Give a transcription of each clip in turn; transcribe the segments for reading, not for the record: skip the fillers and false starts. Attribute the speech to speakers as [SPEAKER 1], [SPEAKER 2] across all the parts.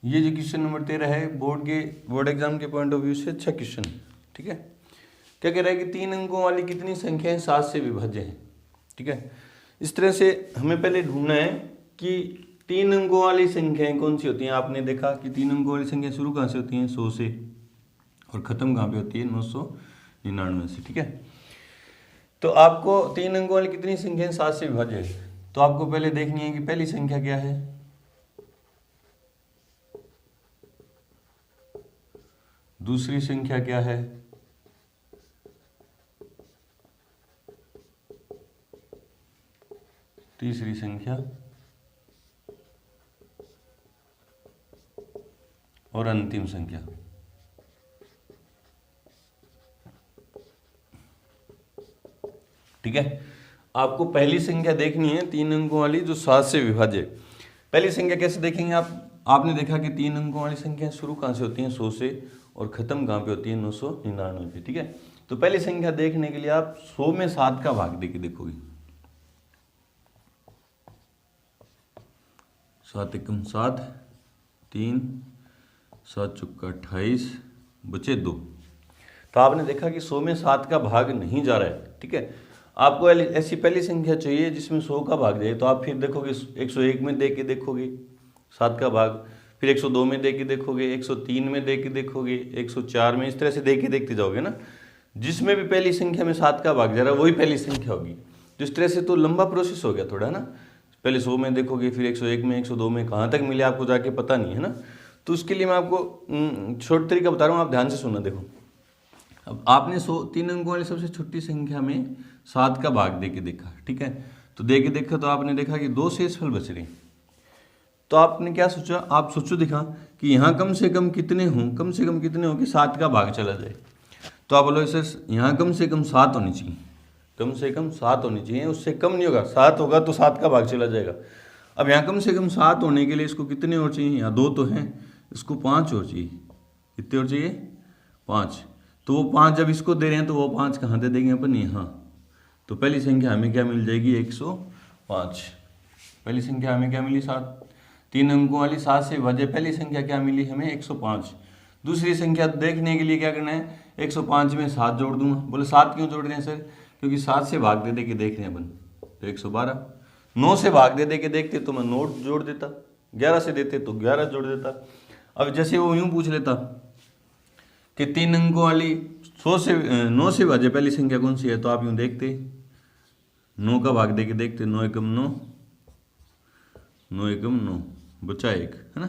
[SPEAKER 1] ये जो question number 13 है बोर्ड एग्जाम के पॉइंट ऑफ व्यू से अच्छा क्वेश्चन है। ठीक है, क्या कह रहा है कि 3 अंकों वाली कितनी संख्याएं 7 से विभाज्य हैं। ठीक है, इस तरह से हमें पहले ढूंढना है कि 3 अंकों वाली संख्याएं कौन सी होती हैं। आपने देखा कि 3 अंकों वाली संख्या शुरू कहाँ से होती हैं, 100 से, और ख़त्म कहाँ पे होती है, 999 से। ठीक है, तो आपको 3 अंकों वाली कितनी संख्याएं 7 से विभाज्य है, तो आपको पहले देखनी है कि पहली संख्या क्या है, दूसरी संख्या क्या है, तीसरी संख्या और अंतिम संख्या। ठीक है, आपको पहली संख्या देखनी है 3 अंकों वाली जो 7 से विभाज्य। पहली संख्या कैसे देखेंगे आपने देखा कि 3 अंकों वाली संख्या शुरू कहाँ से होती हैं, 100 से, और खत्म कहाँ पे होती है, 999 पे। ठीक है, तो पहली संख्या देखने के लिए आप 100 में 7 का भाग देके देखोगे। 7 एकम 7, 3, 7 चौका 28, बचे 2। तो आपने देखा कि 100 में 7 का भाग नहीं जा रहा है। ठीक है, आपको ऐसी पहली संख्या चाहिए जिसमें 100 का भाग जाए। तो आप फिर देखोगे 101 में दे के देखोगे 7 का भाग, फिर 102 में दे के देखोगे, 103 में दे के देखोगे, 104 में, इस तरह से दे के देखते जाओगे ना। जिसमें भी पहली संख्या में 7 का भाग जा रहा है वही पहली संख्या होगी। तो इस तरह से तो लंबा प्रोसेस हो गया थोड़ा ना। पहले 100 में देखोगे, फिर 101 में, 102 में, कहाँ तक मिले आपको जाके पता नहीं है ना। तो उसके लिए मैं आपको छोटा तरीका बता रहा हूँ, आप ध्यान से सुनना। देखो, अब आपने 3 अंकों वाली सबसे छोटी संख्या में 7 का भाग दे के देखा। ठीक है, तो दे के देखा तो आपने देखा कि 2 शेषफल बच रहे। तो आपने क्या सोचा, आप सोचो दिखा कि यहाँ कम से कम कितने हों कि 7 का भाग चला जाए। तो आप बोलोगे सर यहाँ कम से कम 7 होनी चाहिए, कम से कम 7 होनी चाहिए, उससे कम नहीं होगा। 7 होगा तो 7 का भाग चला जाएगा। अब यहाँ कम से कम 7 होने के लिए इसको कितने और चाहिए, यहाँ 2 तो हैं, इसको 5 और चाहिए। कितने और चाहिए, 5। तो वो 5 जब इसको दे रहे हैं तो वो 5 कहाँ दे देंगे अपन, यहाँ। तो पहली संख्या हमें क्या मिल जाएगी, 105। पहली संख्या हमें क्या मिली, 7। 3 अंकों वाली 7 से विभाज्य पहली संख्या क्या मिली हमें, 105। दूसरी संख्या देखने के लिए क्या करना है, 105 में 7 जोड़ दूंगा। बोले 7 क्यों जोड़ रहे हैं सर, क्योंकि 7 से भाग दे के देख रहे हैं अपन, तो 112। 9 से भाग दे के देखते तो मैं 9 जोड़ देता, 11 से देते तो 11 जोड़ देता। अब जैसे वो यूं पूछ लेता कि 3 अंकों वाली 9 से विभाज्य पहली संख्या कौन सी है, तो आप यूं देखते, 9 का भाग दे के देखते, 9 एकम 9, 9 एकम 9, बचा 1, है ना।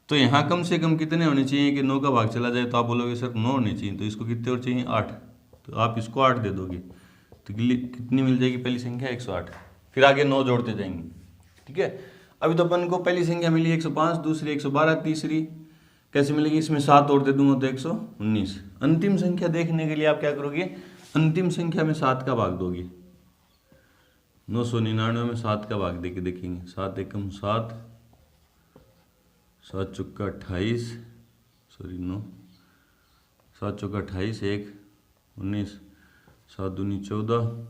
[SPEAKER 1] तो यहाँ कम से कम कितने होने चाहिए कि 9 का भाग चला जाए, तो आप बोलोगे सर 9 होने चाहिए, तो इसको कितने और चाहिए, 8। तो आप इसको 8 दे दोगे तो कितनी मिल जाएगी पहली संख्या, 108। फिर आगे 9 जोड़ते जाएंगे। ठीक है, अभी तो अपन को पहली संख्या मिली 105, दूसरी 112, तीसरी कैसे मिलेगी, इसमें 7 और दे दूंगा तो 119। अंतिम संख्या देखने के लिए आप क्या करोगे, अंतिम संख्या में 7 का भाग दोगे। 999 में 7 का भाग दे के देखेंगे, 7 एकम 7, 7 चौका 28, सॉरी 9, 7 चौका 28, 1 19, 7 दूनी 14,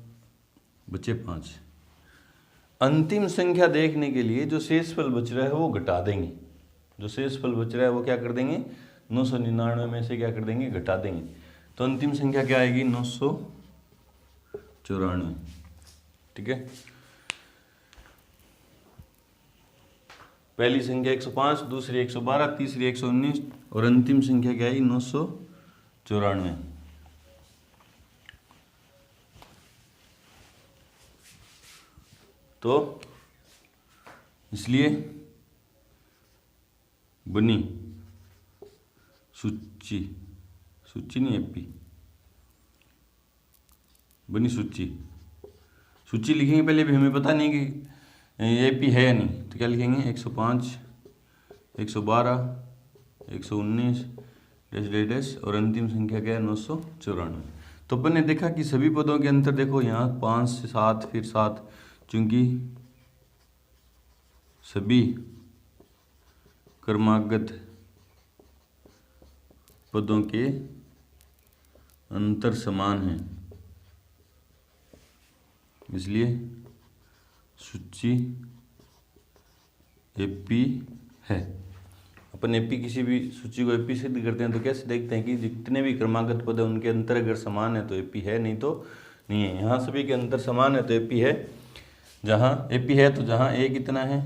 [SPEAKER 1] बचे 5। अंतिम संख्या देखने के लिए जो शेषफल बच रहा है वो घटा देंगे। जो शेषफल बच रहा है वो क्या कर देंगे, 999 में से क्या कर देंगे, घटा देंगे। तो अंतिम संख्या क्या आएगी, 994। ठीक है, पहली संख्या 105, दूसरी 112, तीसरी 119, और अंतिम संख्या क्या आई, 994। तो इसलिए बनी सूची, सूची नहीं एपी, बनी सूची। सूची लिखेंगे पहले, भी हमें पता नहीं कि एपी है या नहीं, तो क्या लिखेंगे, 105, 112, 119 डैश डैश डैश, और अंतिम संख्या क्या है, 994। तो अपन ने देखा कि सभी पदों के अंतर देखो, यहाँ 5 से 7, फिर 7, चूंकि सभी क्रमागत पदों के अंतर समान हैं, इसलिए सूची एपी है। अपन एपी किसी भी सूची को एपी सिद्ध करते हैं तो कैसे देखते हैं कि जितने भी क्रमागत पद है उनके अंतर अगर समान है तो एपी है, नहीं तो नहीं है। यहाँ सभी के अंतर समान है तो एपी है। जहाँ एपी है तो जहाँ ए कितना है,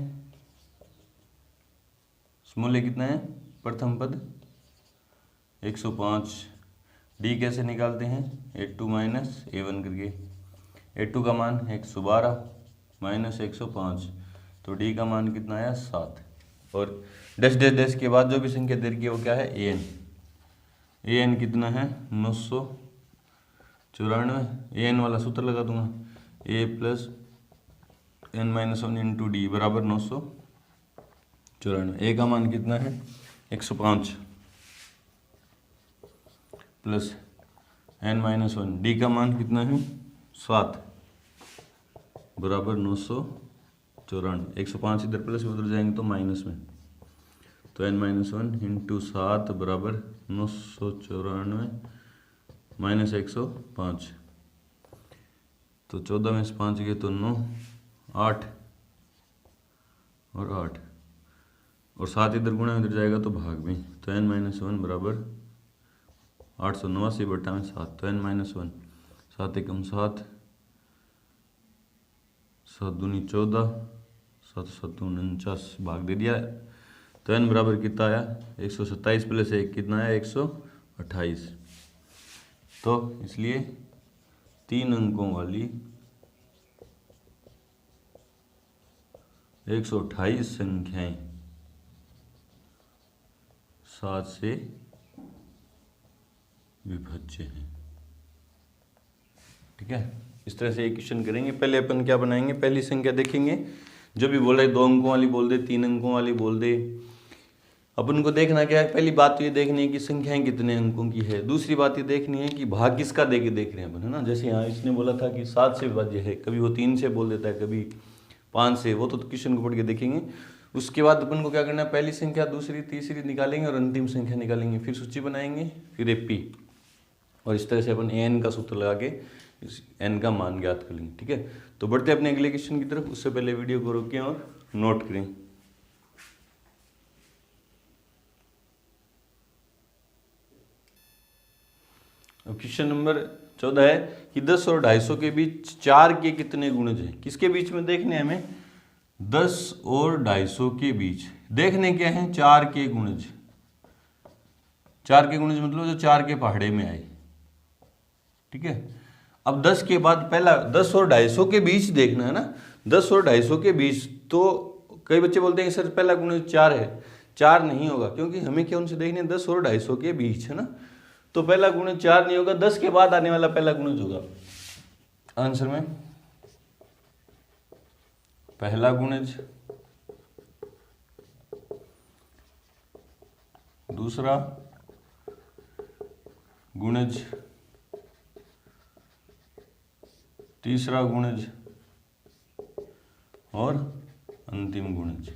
[SPEAKER 1] स्मॉल ए कितना है, प्रथम पद 105। डी कैसे निकालते हैं, A2 माइनस A1 करके। A2 का मान 112 माइनस 105, तो डी का मान कितना आया 7। और डैश डैश डैश के बाद जो भी संख्या दे रखी है वो क्या है, an कितना है 994। an वाला सूत्र लगा दूंगा, a plus n-1 into D बराबर 994। a का मान कितना है 105 प्लस n-1, डी का मान कितना है 7 बराबर 994। 105 इधर प्लस में उधर जाएंगे तो माइनस में, तो n-1 इंटू 7 बराबर 994 माइनस 105। तो 14 में से 5 गए तो 9, 8 और 8 और 7 इधर गुणा इधर जाएगा तो भाग में, तो n-1 बराबर 889 बटा में 7, तो n-1 7 एकम 7, 7 दूनी 14, 7 7 49 भाग दे दिया। तो n बराबर कितना आया 127 प्लस 1 कितना आया 128। तो इसलिए 3 अंकों वाली 128 संख्याएं 7 से विभाज्य हैं। ठीक है, इस तरह से एक क्वेश्चन करेंगे। पहले अपन क्या बनाएंगे, पहली संख्या देखेंगे, जो भी बोल रहे 2 अंकों वाली बोल दे, 3 अंकों वाली बोल दे। अपन को देखना क्या है, पहली बात तो ये देखनी है कि संख्याएं कितने अंकों की है। दूसरी बात ये देखनी है कि भाग किसका दे के देख रहे हैं अपन, है ना। जैसे यहाँ इसने बोला था कि 7 से विभाज्य है, कभी वो 3 से बोल देता है, कभी 5 से, वो तो क्वेश्चन को पढ़ के देखेंगे। उसके बाद अपन को क्या करना है, पहली संख्या, दूसरी, तीसरी निकालेंगे और अंतिम संख्या निकालेंगे, फिर सूची बनाएंगे, फिर एपी, और इस तरह से अपन an का सूत्र लगा के इस n का मान ज्ञात कर लेंगे। ठीक है, तो बढ़ते हैं अपने अगले क्वेश्चन की तरफ। उससे पहले वीडियो को रोकें और नोट करें। अब क्वेश्चन नंबर 14 है कि 10 और 250 के बीच 4 के कितने गुणज हैं। किसके बीच में देखने हमें, 10 और 250 के बीच देखने क्या है, 4 के गुणज। 4 के गुणज मतलब जो 4 के पहाड़े में आए। ठीक है, अब 10 के बाद पहला 10 और 250 के बीच देखना है ना। 10 और 250 के बीच, तो कई बच्चे बोलते हैं सर पहला गुणज 4 है। 4 नहीं होगा, क्योंकि हमें क्या उनसे देखने 10 और 250 के बीच, है ना। तो पहला गुणज 4 नहीं होगा, 10 के बाद आने वाला पहला गुणज होगा। आंसर में पहला गुणज, दूसरा गुणज, तीसरा गुणज और अंतिम गुणज।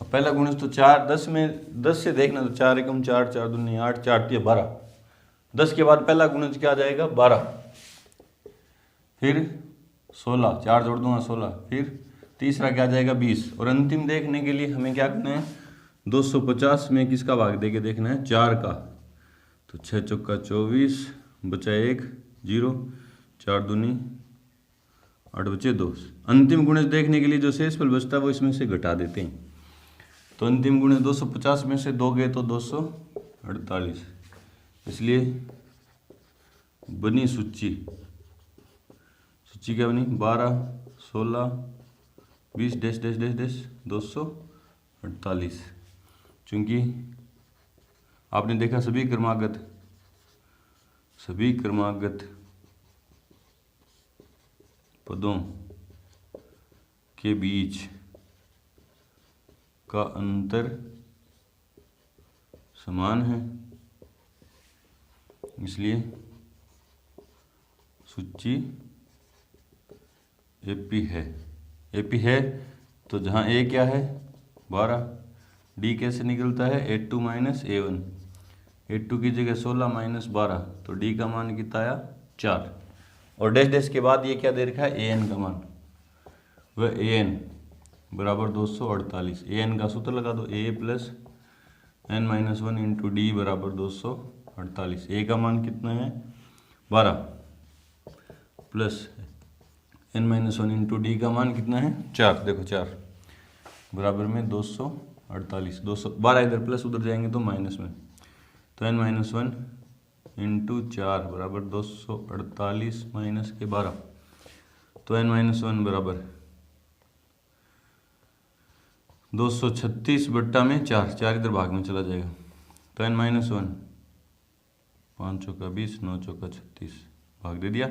[SPEAKER 1] पहला गुणज तो 4, 10 में 10 से देखना तो 4 एकम 4, 4 दूनी 8, 4 3 12। 10 के बाद पहला गुणज क्या आ जाएगा 12, फिर 16, 4 जोड़ दूंगा 16, फिर तीसरा क्या आ जाएगा 20। और अंतिम देखने के लिए हमें क्या करना है, 250 में किसका भाग दे के देखना है, 4 का। तो 6 चौका 24, बचा 1 0, 4 दूनी 8, बचे 2। अंतिम गुणज देखने के लिए जो शेषफल बचता है वो इसमें से घटा देते हैं। तो अंतिम गुणज 250 में से 2 गए तो 248। इसलिए बनी सूची, सूची क्या बनी 12 16 20 डैश डैश डैश डैश 248। चूंकि आपने देखा सभी क्रमागत पदों के बीच का अंतर समान है, इसलिए सूची एपी है। एपी है तो जहाँ ए क्या है 12, डी कैसे निकलता है A2 माइनस A1, A2 की जगह 16 माइनस 12, तो डी का मान कितना आया 4। और डैश डैश के बाद ये क्या दे रखा है an का मान, वह an बराबर 248। ए एन का सूत्र लगा दो, A plus N minus one into D बराबर 248। ए का मान कितना है 12 plus N minus one into D का मान कितना है 4, देखो 4 बराबर में 248। 212 इधर प्लस उधर जाएंगे तो माइनस में, तो एन माइनस वन इंटू 4 बराबर 248 माइनस के 12, तो एन माइनस वन बराबर 236 बट्टा में 4, 4 इधर भाग में चला जाएगा, तो एन माइनस वन 5 चौका 20, 9 चौका 36 भाग दे दिया,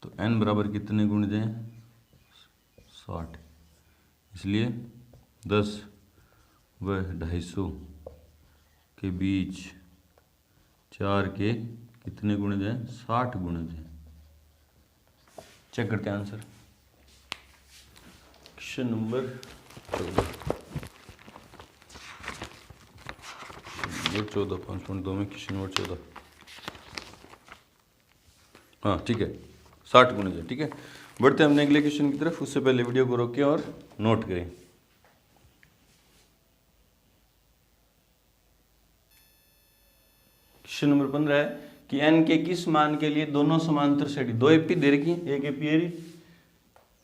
[SPEAKER 1] तो एन बराबर कितने गुण जाए 60, इसलिए 10 व 250 के बीच 4 के कितने गुण जाए 60 गुण जाए। चेक करते हैं आंसर। क्वेश्चन नंबर 14 5.2 में क्वेश्चन नंबर 14। हाँ ठीक है 60 गुण जाए। ठीक है, बढ़ते हैं हमने अगले क्वेश्चन की तरफ। उससे पहले वीडियो को रोकें और नोट करें। क्वेश्चन नंबर 15 है कि n के किस मान के लिए दोनों समांतर श्रेणी, दो एपी दे रखी, एक एपियरी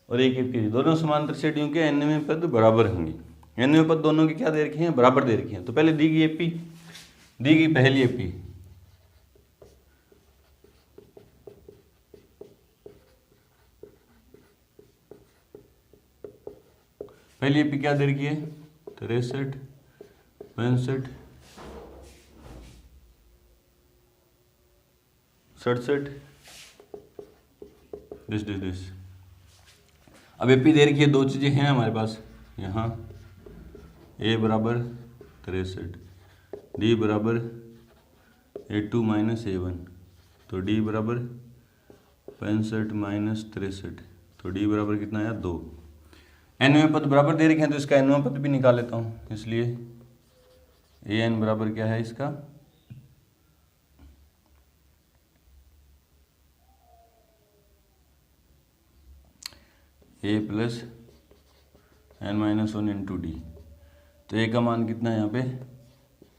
[SPEAKER 1] और एक एपियरी, दोनों समांतर श्रेणियों के nवें पद बराबर होंगे। nवें पद दोनों के क्या दे रखे हैं बराबर दे रखे हैं। तो पहले दी गई एपी, दी गई पहली एपी, पहली एपी क्या दे रखी है 63 65 67 दिस। अब एपी दे रखी है, दो चीजें हैं हमारे पास, यहाँ ए बराबर 63, डी बराबर A2 माइनस A1, तो डी बराबर 65 माइनस 63, तो डी बराबर कितना आया 2। एनवें पद बराबर दे रखे हैं तो इसका एनवें पद भी निकाल लेता हूँ, इसलिए ए एन बराबर क्या है इसका A plus N minus one into D. तो ए का मान कितना है यहाँ पे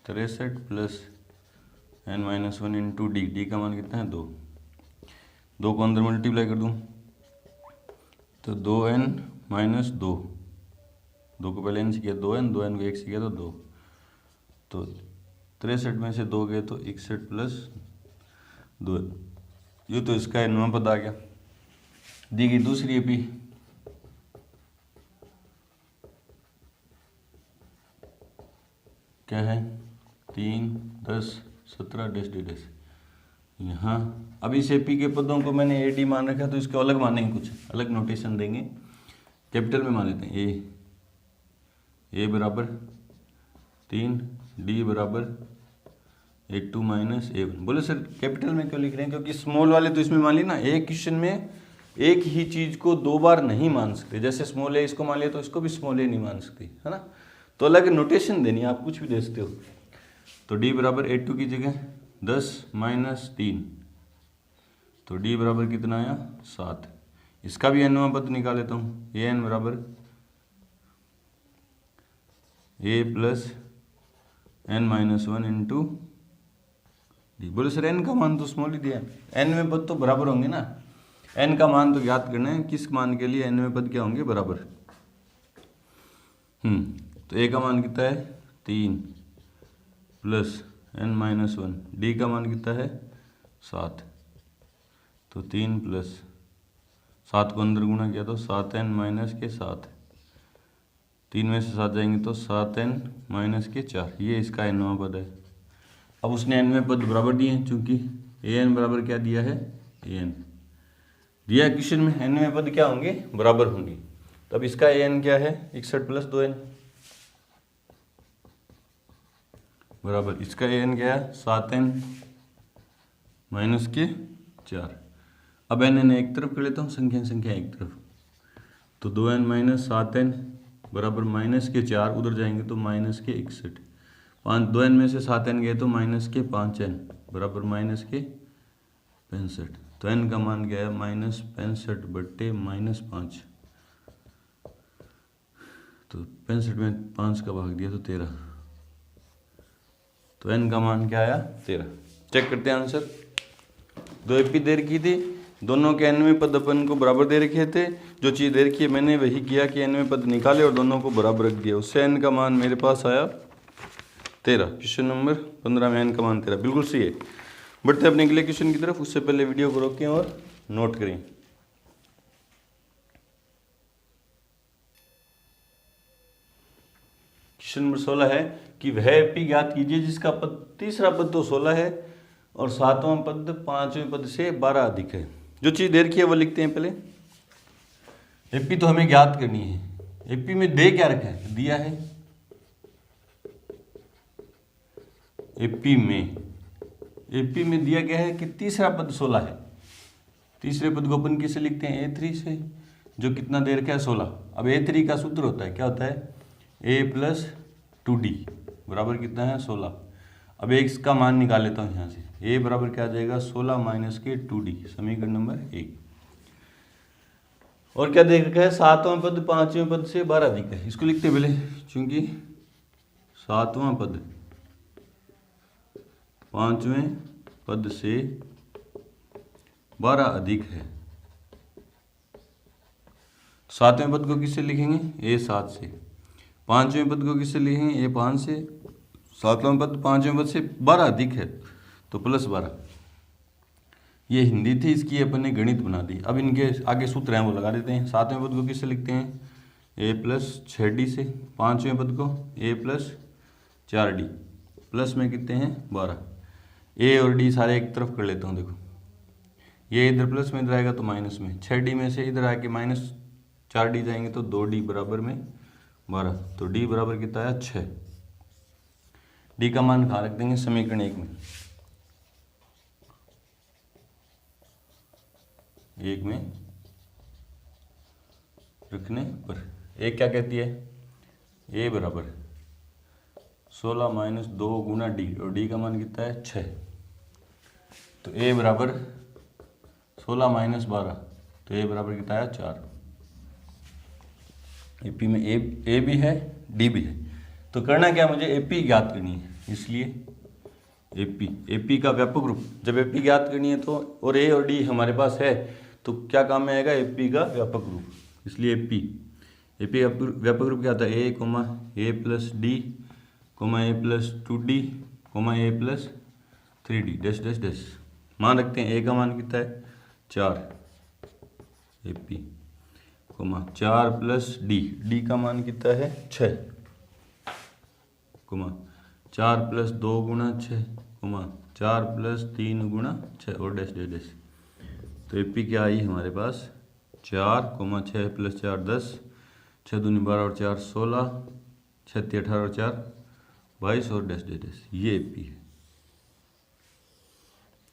[SPEAKER 1] 63 plus N minus one into D, D का मान कितना है 2। 2 को अंदर मल्टीप्लाई कर दूँ तो 2n माइनस 2, 2 को पहले n से किया 2n, 2n को 1 से किया तो 2, तो 63 में से 2 गए तो 61 प्लस 2, ये तो इसका एनवां पद आ गया। दी गई दूसरी एपी, क्या है 3 10 17 डैश डैश यहाँ। अब इस एपी के पदों को मैंने ए डी मान रखा तो इसको अलग मानेंगे, कुछ अलग नोटेशन देंगे, कैपिटल में मान लेते हैं ए बराबर 3, डी बराबर A2 माइनस A1। बोले सर कैपिटल में क्यों लिख रहे हैं, क्योंकि स्मॉल वाले तो इसमें मान ली ना, एक क्वेश्चन में एक ही चीज को दो बार नहीं मान सकते, जैसे स्मॉल ए इसको मान लिया तो इसको भी स्मॉल ए नहीं मान सकते, है ना, तो अलग नोटेशन देनी है, आप कुछ भी दे सकते हो। तो डी बराबर A2 की जगह 10 माइनस 3, तो डी बराबर कितना आया 7। इसका भी एनवां पद निकाल लेता हूँ, ए एन बराबर A plus N minus one into D. बोले सर एन का मान तो स्मॉल ही दिया, एन में पद तो बराबर होंगे ना, एन का मान तो ज्ञात करना है, किस मान के लिए एन में पद क्या होंगे बराबर। तो ए का मान कितना है 3 plus N minus one, D का मान कितना है 7, तो 3 प्लस 7 को अंदर गुणा किया तो 7n माइनस के 7, 3 में से 7 जाएंगे तो 7n माइनस के 4, ये इसका एनवां पद है। अब उसने एनवें पद बराबर दिए हैं, चूंकि ए एन बराबर क्या दिया है ए एन दिया है क्वेश्चन में, एनवें पद क्या होंगे बराबर होंगे। तो अब इसका ए एन क्या है 61 प्लस 2n बराबर, इसका ए एन क्या है 7n माइनस के 4। अब एन एक तरफ कर लेता हूँ, संख्या एक तरफ, तो 2n माइनस 7n बराबर माइनस के 4, उधर जाएंगे तो माइनस के 61, 2n में से 7n गए तो माइनस के 5n बराबर माइनस के 65। तो n का मान क्या है -65 बट्टे -5, तो 65 में 5 का भाग दिया तो 13, तो n का मान क्या आया 13। चेक करते हैं आंसर। दो एपी दे रखी थी, दोनों के nवें पद अपन को बराबर दे रखे थे। जो चीज़ दे रखी है मैंने वही किया कि nवें पद निकाले और दोनों को बराबर रख दिया, उससे n का मान मेरे पास आया 13। क्वेश्चन नंबर 15 में n का मान 13 बिल्कुल सही है। बढ़ते हैं अपने अगले क्वेश्चन की तरफ, उससे पहले वीडियो को रोकें और नोट करें। क्वेश्चन नंबर 16 है कि वह एपी ज्ञात कीजिए जिसका पद तीसरा पद तो 16 है और सातवां पद पांचवें पद से 12 अधिक है। जो चीज दे रखी है वो लिखते हैं पहले। एपी तो हमें ज्ञात करनी है। एपी में दे क्या रखा है, दिया है। एपी में दिया गया है कि तीसरा पद 16 है। तीसरे पद को अपन किसे लिखते हैं, A3 से, जो कितना दे रखा है 16। अब A3 का सूत्र होता है, क्या होता है, A + 2D बराबर कितना है 16। अब x का मान निकाल लेता हूँ यहाँ से। A बराबर क्या आ जाएगा 16 - के 2D, समीकरण नंबर 1। और क्या देख रखा है, सातवां पद पांचवें पद से 12 अधिक है। इसको लिखते पहले, क्योंकि सातवां पद पांचवें पद से 12 अधिक है। सातवें पद को किससे लिखेंगे, A7 से। पांचवें पद को किससे लिखेंगे, A5 से। सातवां पद पांचवें पद से 12 अधिक है तो +12। ये हिंदी थी, इसकी अपन ने गणित बना दी। अब इनके आगे सूत्र हैं वो लगा देते हैं। सातवें पद को किससे लिखते हैं, A + 6D से। पांचवें पद को A + 4D, प्लस में कितने हैं 12। A और D सारे एक तरफ कर लेता हूँ। देखो ये इधर प्लस में इधर आएगा तो माइनस में, 6D में से इधर आके -4D जाएंगे तो 2D बराबर में 12। तो D बराबर कितना आया 6। D का मान कहाँ रख देंगे, समीकरण 1 में। 1 में रखने पर एक क्या कहती है, A बराबर 16 - 2 × D, और D का मान कितना है 6। तो A बराबर 16 - 12, तो A बराबर कितना है 4। एपी में A भी है D भी है। तो करना क्या, मुझे एपी ज्ञात करनी है, इसलिए एपी का व्यापक रूप। जब एपी ज्ञात करनी है तो, और A और D हमारे पास है, तो क्या काम में आएगा, एपी का व्यापक रूप। इसलिए एपी का व्यापक रूप क्या होता है, A, A + D, A + 2D, A + 3D dash dash dash. मान रखते हैं, A का मान कितना है 4, एपी 4 + D का मान कितना है 6, 4 + 2 × 6, 4 + 3 × 6 और डैश डैश डैश। तो एपी क्या आई हमारे पास 4, 6 + 4 10, 6 दूनी 12 और 4 16, 6 18 और 4 22 और डैश डैश डैश। ये एपी है।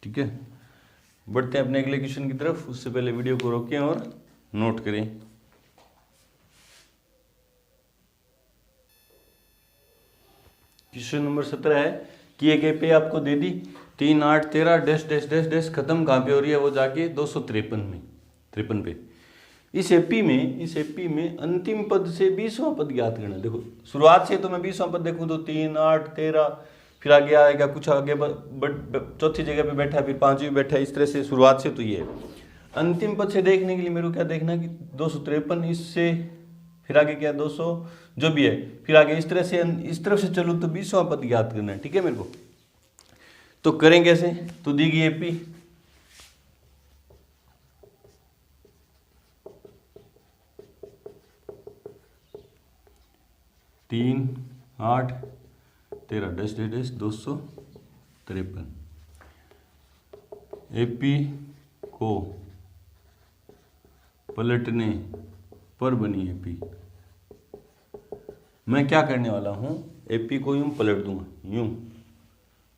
[SPEAKER 1] ठीक है, बढ़ते हैं अपने अगले क्वेश्चन की तरफ। उससे पहले वीडियो को रोकें और नोट करें। क्वेश्चन नंबर 17 है कि एक एपी आपको दे दी 3 8 13 डैश डैश डैश डैश, खत्म कहाँ पे हो रही है, वो जाके 253 पे। इस एपी में अंतिम पद से 20वां पद ज्ञात करना। देखो शुरुआत से तो मैं 20वां पद देखूं तो 3 8 13, फिर आगे आएगा कुछ आगे चौथी जगह पे बैठा, फिर पांचवी बैठा, इस तरह से शुरुआत से तो ये है। अंतिम पद से देखने के लिए मेरे को क्या देखना कि 253, इससे फिर आगे क्या 200 जो भी है, फिर आगे इस तरह से, इस तरफ से चलूँ तो 20वां पद ज्ञात करना है। ठीक है मेरे को, तो करें कैसे, तो दी गई एपी तीन 8 13 डैश डैश डैश 253। एपी को पलटने पर बनी एपी। मैं क्या करने वाला हूं, एपी को यूं पलट दूंगा,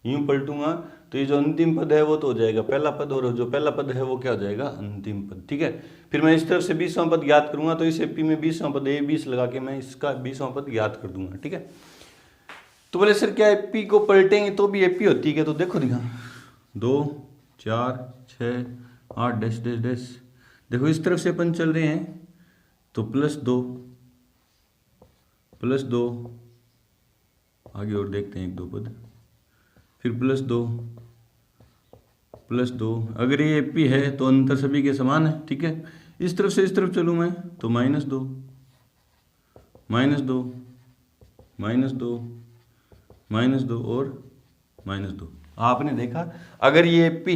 [SPEAKER 1] यूं पलटूंगा तो ये जो अंतिम पद है वो तो हो जाएगा पहला पद, और जो पहला पद है वो क्या हो जाएगा अंतिम पद। ठीक है, फिर मैं इस तरफ से 20वां पद ज्ञात करूंगा, तो इस एपी में 20वां पद A20 लगा के मैं इसका 20वां पद ज्ञात कर दूंगा। ठीक है, तो बोले सर क्या एपी को पलटेंगे तो भी एपी होती है, तो देखो दिखा 2 4 6 8 डैश डैश डैश। देखो इस तरफ से अपन चल रहे हैं तो +2, +2, आगे और देखते हैं 1-2 पद, फिर +2 +2। अगर ये AP है तो अंतर सभी के समान है, ठीक है। इस तरफ से इस तरफ चलूँ मैं तो -2 -2 -2 -2 और -2। आपने देखा अगर ये AP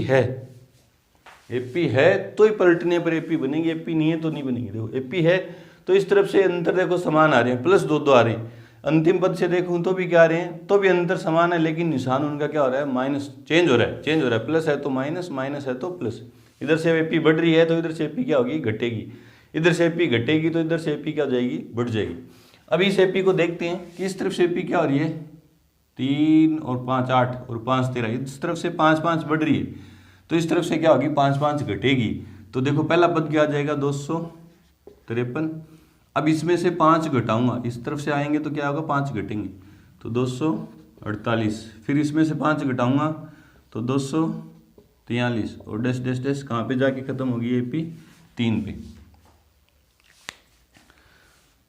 [SPEAKER 1] है तो ही पलटने पर AP बनेगी, AP नहीं है तो नहीं बनेगी। देखो AP है तो इस तरफ से अंतर देखो समान आ रहे हैं, +2 आ रहे हैं। अंतिम पद से देखूं तो भी क्या आ रहे हैं, तो भी अंतर समान है, लेकिन निशान उनका क्या हो रहा है, माइनस चेंज हो रहा है, प्लस है तो माइनस, माइनस है तो प्लस। इधर से AP बढ़ रही है तो इधर से AP क्या होगी, घटेगी। इधर से AP घटेगी तो इधर से AP क्या हो जाएगी, बढ़ जाएगी। अभी इस AP को देखते हैं कि इस तरफ से AP क्या हो रही है, 3 और 5 8 और 5 13। इस तरफ से 5 5 बढ़ रही है तो इस तरफ से क्या होगी, 5 5 घटेगी। तो देखो पहला पद क्या आ जाएगा, 253। अब इसमें से 5 घटाऊंगा, इस तरफ से आएंगे तो क्या होगा, 5 घटेंगे तो 248। फिर इसमें से 5 घटाऊंगा तो 243 और डैश डैश डैश कहाँ पे जाके खत्म होगी, AP 3 पे।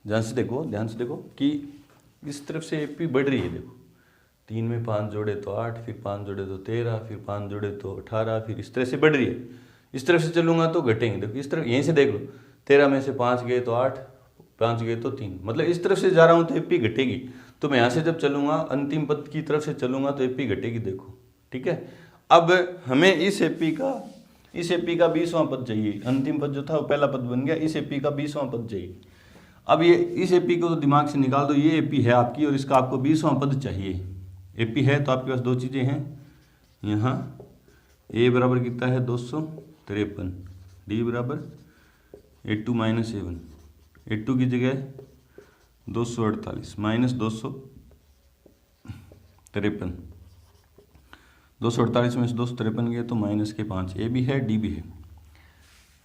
[SPEAKER 1] ध्यान से देखो कि इस तरफ से AP बढ़ रही है। देखो 3 में 5 जोड़े तो 8, फिर 5 जोड़े तो 13, फिर 5 जोड़े तो 18, फिर इस तरह से बढ़ रही है। इस तरफ से चलूंगा तो घटेंगे। देखो इस तरफ यहीं से देख लो, 13 में से 5 गए तो 8, 5 गए तो 3, मतलब इस तरफ से जा रहा हूँ तो AP घटेगी। तो मैं यहाँ से जब चलूंगा अंतिम पद की तरफ से चलूंगा तो AP घटेगी। देखो ठीक है। अब हमें इस AP का 20वां पद चाहिए। अंतिम पद जो था वो पहला पद बन गया, इस AP का 20वां पद चाहिए। अब ये इस AP को तो दिमाग से निकाल दो, ये AP है आपकी और इसका आपको 20वां पद चाहिए। AP है तो आपके पास दो चीज़ें हैं, यहाँ A बराबर कितना है 253, D बराबर 82 - 7, 82 की जगह 248 माइनस 253, 248 में से 253 गए तो माइनस के 5। A भी है D भी है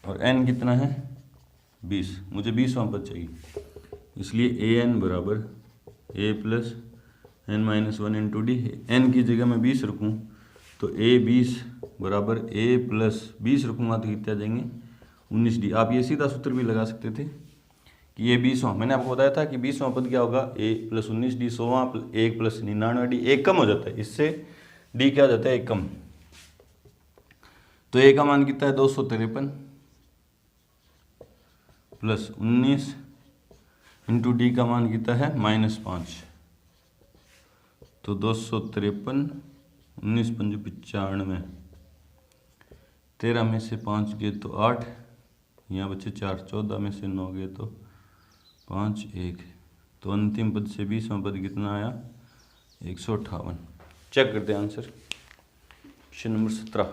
[SPEAKER 1] और N कितना है 20। मुझे 20वां पद चाहिए, इसलिए AN बराबर A + n - 1 × D। n की जगह मैं 20 रखूँ तो A 20 बराबर A + 20 रखूँगा तो कितने आ जाएंगे 19D। आप ये सीधा सूत्र भी लगा सकते थे कि ये 20वां, मैंने आपको बताया था कि 20वां पद क्या होगा, A + 19D, 100वां 1 + 99D। एक कम हो जाता है, इससे D क्या हो जाता है, एक कम। तो A का मान कितना है 253 + 19 × D का मान कितना है -5। तो 253, 19 × 5 = 95, 13 में से 5 गए तो 8, यहाँ बचे 4, 14 में से 9 गए तो 5 1। तो अंतिम पद से 20वां पद कितना आया 158। चेक करते हैं आंसर। क्वेश्चन नंबर 17,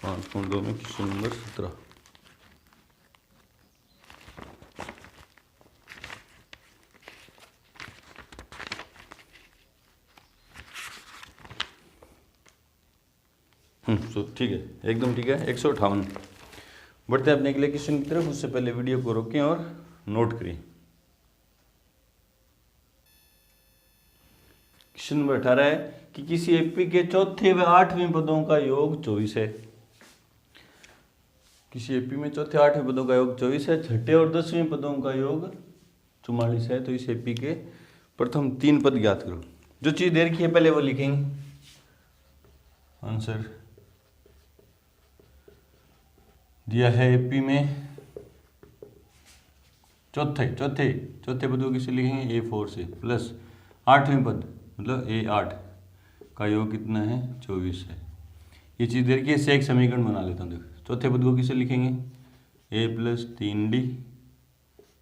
[SPEAKER 1] 5.2 में क्वेश्चन नंबर 17। ठीक है, एकदम ठीक है, 158। बढ़ते हैं अपने अगले क्वेश्चन की तरफ। उससे पहले वीडियो को रोकें और नोट करें। क्वेश्चन नंबर 18 है कि किसी AP के चौथे व 8वें पदों का योग 24 है। किसी AP में चौथे 8वें पदों का योग 24 है, छठे और 10वें पदों का योग 44 है। तो इस AP के प्रथम 3 पद ज्ञात करो। जो चीज दे रखी है पहले वो लिखेंगे आंसर। दिया है AP में चौथे पद को किसे लिखेंगे, A4 से, प्लस 8वें पद मतलब A8 का योग कितना है 24 है। ये चीज़ देखिए, इससे एक समीकरण बना लेता हूँ। देखो चौथे पद को किसे लिखेंगे, A + 3D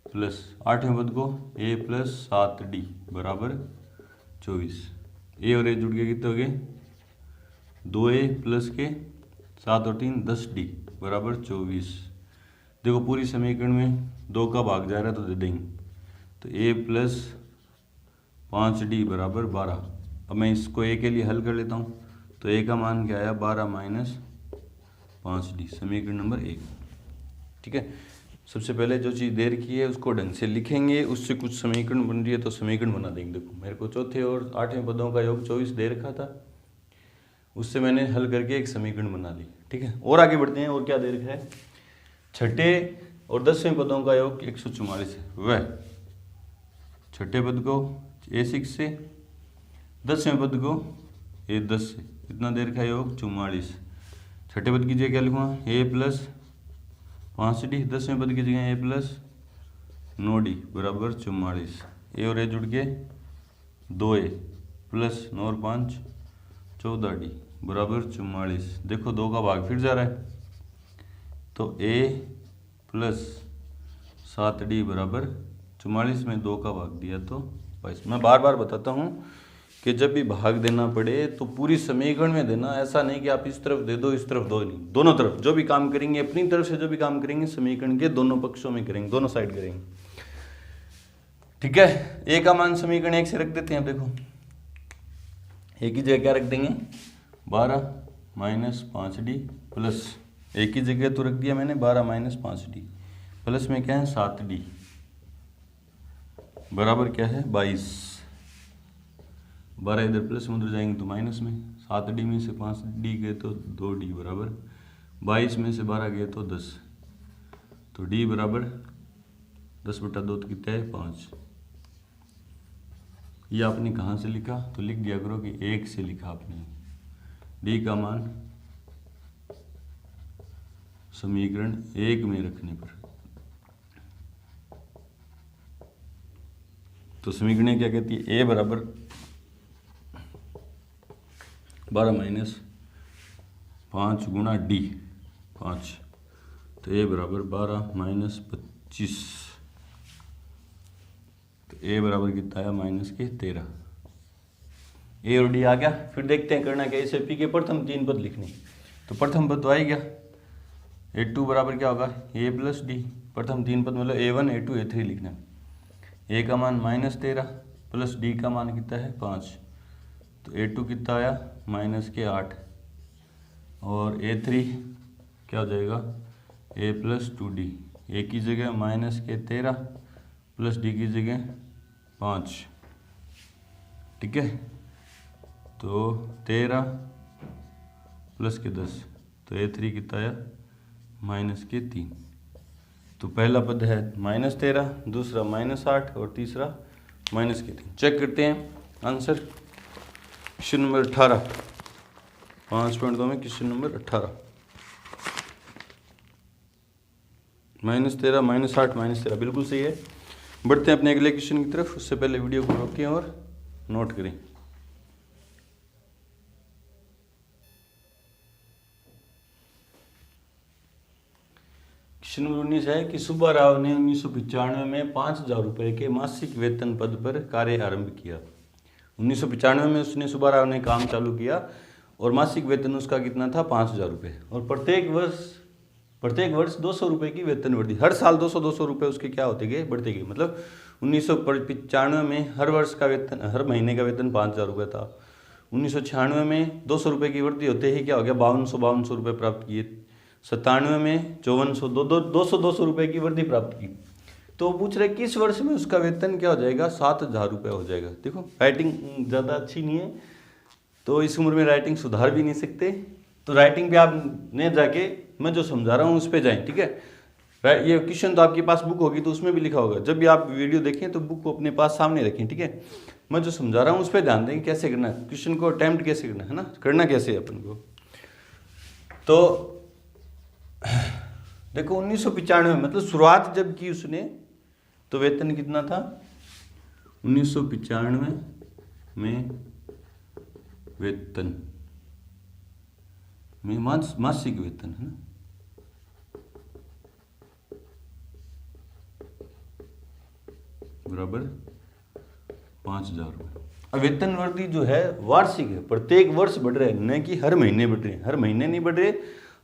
[SPEAKER 1] प्लस 8वें पद को A + 7D बराबर 24। A और A जुड़ के कितने हो गए 2A प्लस के 7 और 3 10D बराबर 24। देखो पूरी समीकरण में 2 का भाग जा रहा है तो दे देंगे, तो A + 5D बराबर 12। अब मैं इसको A के लिए हल कर लेता हूँ, तो A का मान क्या आया 12 - 5D, समीकरण नंबर 1। ठीक है, सबसे पहले जो चीज़ दे रखी है उसको ढंग से लिखेंगे, उससे कुछ समीकरण बन रही है तो समीकरण बना देंगे। देखो मेरे को चौथे और 8वें पदों का योग 24 दे रखा था, उससे मैंने हल करके एक समीकरण बना ली। ठीक है, और आगे बढ़ते हैं। और क्या दे रखा है, छठे और 10वें पदों का योग 144 है। वह छठे पद को A6 से, 10वें पद को A10 से, कितना देर का योग 44। छठे पद की जगह क्या लिखूँगा A प्लस 5D, 10वें पद की जगह A प्लस 9D बराबर 44। ए और ए जुड़ के 2A प्लस 9 और 5 14D बराबर 44। देखो 2 का भाग फिर जा रहा है, तो A प्लस 7D बराबर 44 में 2 का भाग दिया तो 22। मैं बार बार बताता हूँ कि जब भी भाग देना पड़े तो पूरी समीकरण में देना, ऐसा नहीं कि आप इस तरफ दे दो इस तरफ दो, नहीं, दोनों तरफ जो भी काम करेंगे, अपनी तरफ से जो भी काम करेंगे समीकरण के दोनों पक्षों में करेंगे, दोनों साइड करेंगे। ठीक है, ए का मान समीकरण 1 से रख देते हैं। देखो ए की जगह क्या रख देंगे 12 माइनस 5D प्लस, ए की जगह तो रख दिया मैंने 12 माइनस 5D प्लस में क्या है 7D बराबर क्या है 22। 12 इधर प्लस में उधर जाएंगे तो माइनस में, 7D में से 5D गए तो 2D बराबर 22 में से 12 गए तो 10, तो D बराबर 10/2 तो कितना है 5। ये आपने कहाँ से लिखा, तो लिख दिया करो कि 1 से लिखा आपने। D का मान समीकरण 1 में रखने पर, तो समीकरण क्या कहती है, A बराबर 12 माइनस 5 गुणा D 5, तो A बराबर 12 माइनस 25, तो A बराबर कितना आया माइनस के 13। A और D आ गया। फिर देखते हैं करना क्या, इसे P के प्रथम 3 पद लिखने, तो प्रथम पद तो आ ही गया। A2 बराबर क्या होगा A प्लस D, प्रथम 3 पद मतलब A1 A2 A3 लिखना है। A का मान -13 प्लस D का मान कितना है 5, तो A2 कितना आया माइनस के 8, और A3 क्या हो जाएगा A प्लस 2D, A की जगह माइनस के 13 प्लस D की जगह 5। ठीक है, तो 13 प्लस के 10, तो A3 कितना आया माइनस के 3। तो पहला पद है -13, दूसरा -8 और तीसरा माइनस के 3। चेक करते हैं आंसर। क्वेश्चन नंबर 18, 5.2 में क्वेश्चन नंबर 18, -13 -8 -13 बिल्कुल सही है। बढ़ते हैं अपने अगले क्वेश्चन की तरफ, उससे पहले वीडियो को रोकें और नोट करें। क्वेश्चन नंबर 19 है कि सुब्बा राव ने 1995 में 5,000 रुपये के मासिक वेतन पद पर कार्य आरंभ किया। 1995 में उसने सुब्बा राव ने काम चालू किया और मासिक वेतन उसका कितना था 5,000 रुपये, और प्रत्येक वर्ष 200 रुपये की वेतन वृद्धि, हर साल 200 रुपये उसके क्या होते गए बढ़ते गए। मतलब 1995 में हर वर्ष का वेतन, हर महीने का वेतन 5,000 रुपये था। 1996 में 200 रुपये की वृद्धि होते ही क्या हो गया 5200 रुपये प्राप्त किए। 97 में 5400 200 रुपये की वृद्धि प्राप्त की। तो पूछ रहे किस वर्ष में उसका वेतन क्या हो जाएगा 7,000 रुपये हो जाएगा। देखो राइटिंग ज़्यादा अच्छी नहीं है, तो इस उम्र में राइटिंग सुधार भी नहीं सकते, तो राइटिंग पे आप ने जाके मैं जो समझा रहा हूँ उस पर जाएं। ठीक है, ये क्वेश्चन तो आपके पास बुक होगी तो उसमें भी लिखा होगा, जब भी आप वीडियो देखें तो बुक को अपने पास सामने रखें। ठीक है, मैं जो समझा रहा हूँ उस पर ध्यान दें कैसे करना है, क्वेश्चन को अटेम्प्ट कैसे करना है ना, करना कैसे है अपन को। तो देखो 1995 मतलब शुरुआत जब की उसने तो वेतन कितना था 1995 में वेतन में मासिक वेतन है ना, बराबर 5,000 रुपये। अब वेतन वृद्धि जो है वार्षिक है, प्रत्येक वर्ष बढ़ रहे हैं, न कि हर महीने बढ़ रहे हैं। हर महीने नहीं बढ़ रहे,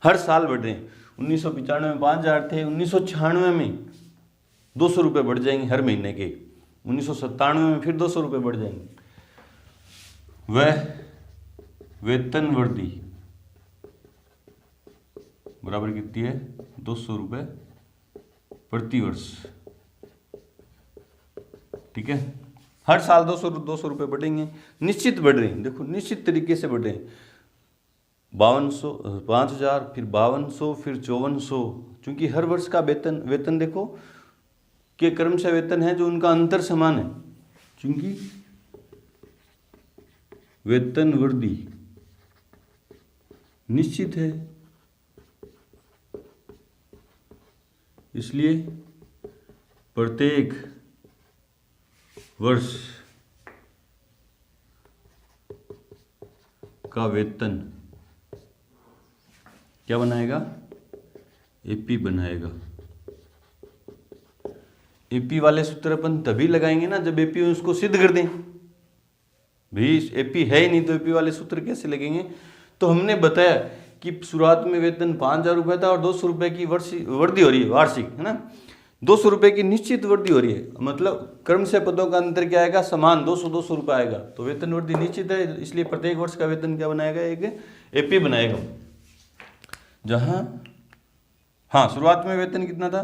[SPEAKER 1] हर साल बढ़ रहे हैं। 1995 में 5,000 थे, 1996 में 200 रुपये बढ़ जाएंगे हर महीने के, 1997 में फिर 200 रुपये बढ़ जाएंगे। वह वेतन वृद्धि बराबर कितनी है 200 रुपये प्रति वर्ष। ठीक है, हर साल 200 रुपये बढ़ेंगे, निश्चित बढ़ रहे हैं। देखो निश्चित तरीके से बढ़ रहे हैं, 5,000 फिर 5200 फिर 5400, क्योंकि हर वर्ष का वेतन देखो कि कर्मचारी वेतन है जो उनका अंतर समान है, चूंकि वेतन वृद्धि निश्चित है, इसलिए प्रत्येक वर्ष का वेतन क्या बनाएगा, एपी बनाएगा। एपी वाले सूत्र अपन तभी लगाएंगे ना जब एपी उसको सिद्ध कर दें। भाई एपी है ही नहीं तो एपी वाले सूत्र कैसे लगेंगे। तो हमने बताया कि शुरुआत में वेतन 5,000 रुपये था और 200 रुपये की वृद्धि हो रही है, वार्षिक है ना। 200 रुपये की निश्चित वृद्धि हो रही है, मतलब क्रम से पदों का अंतर क्या आएगा, समान 200 रुपये आएगा। तो वेतन वृद्धि निश्चित है, इसलिए प्रत्येक वर्ष का वेतन क्या बनाएगा, एक एपी बनाएगा। जहां हाँ शुरुआत में वेतन कितना था,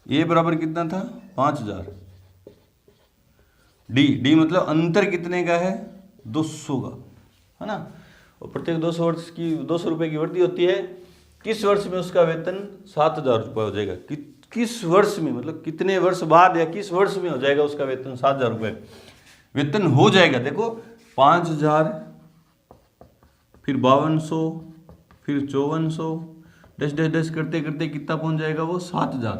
[SPEAKER 1] ए बराबर कितना था 5,000, डी मतलब अंतर कितने का है 200 का, है ना। और प्रत्येक 200 रुपये की वृद्धि होती है। किस वर्ष में उसका वेतन 7,000 रुपये हो जाएगा, किस वर्ष में, मतलब कितने वर्ष बाद या किस वर्ष में हो जाएगा उसका वेतन 7,000 रुपये वेतन हो जाएगा। देखो 5,000 फिर 5,200 फिर 5,400 डैश डैश डैश करते करते कितना पहुंच जाएगा वो 7,000।